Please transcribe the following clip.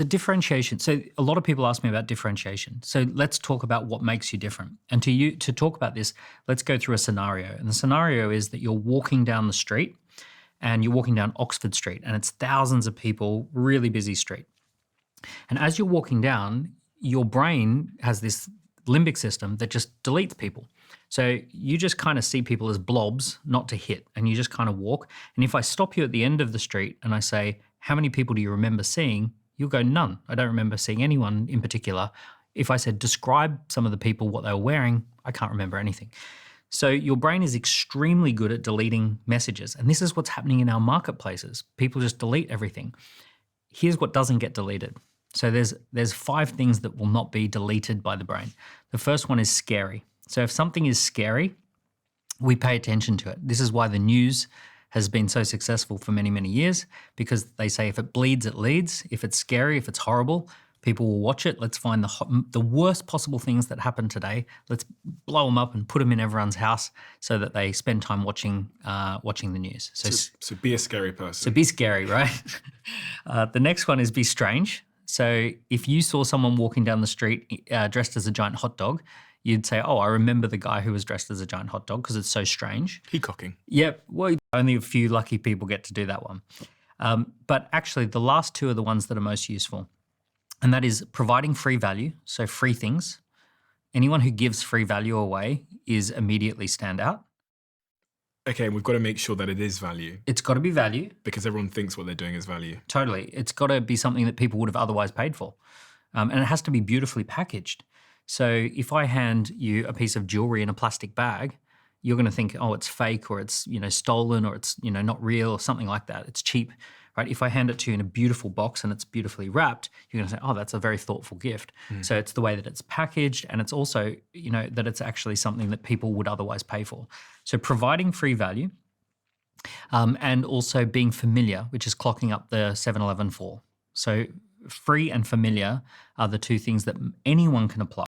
The differentiation. So a lot of people ask me about differentiation. So let's talk about what makes you different. And to talk about this, let's go through a scenario. And the scenario is that you're walking down the street and you're walking down Oxford Street and it's thousands of people, really busy street. And as you're walking down, your brain has this limbic system that just deletes people. So you just kind of see people as blobs, not to hit, and you just kind of walk. And if I stop you at the end of the street and I say, how many people do you remember seeing? You'll go, none. I don't remember seeing anyone in particular. If I said, describe some of the people, what they were wearing, I can't remember anything. So your brain is extremely good at deleting messages. And this is what's happening in our marketplaces. People just delete everything. Here's what doesn't get deleted. So there's 5 things that will not be deleted by the brain. The first one is scary. So if something is scary, we pay attention to it. This is why the news has been so successful for many, many years, because they say if it bleeds, it leads. If it's scary, if it's horrible, people will watch it. Let's find the worst possible things that happen today. Let's blow them up and put them in everyone's house so that they spend time watching the news. So be a scary person. So be scary, right? The next one is be strange. So if you saw someone walking down the street dressed as a giant hot dog, you'd say, oh, I remember the guy who was dressed as a giant hot dog because it's so strange. Peacocking. Yep. Well, only a few lucky people get to do that one. But actually, the last 2 are the ones that are most useful. And that is providing free value, so free things. Anyone who gives free value away is immediately stand out. Okay, and we've got to make sure that it is value. It's got to be value. Because everyone thinks what they're doing is value. Totally. It's got to be something that people would have otherwise paid for. And it has to be beautifully packaged. So if I hand you a piece of jewelry in a plastic bag, you're going to think, oh, it's fake or it's, stolen or it's, not real or something like that. It's cheap, right? If I hand it to you in a beautiful box and it's beautifully wrapped, you're going to say, oh, that's a very thoughtful gift. So it's the way that it's packaged and it's also, that it's actually something that people would otherwise pay for. So providing free value and also being familiar, which is clocking up the 7-Eleven 4. So free and familiar are the 2 things that anyone can apply.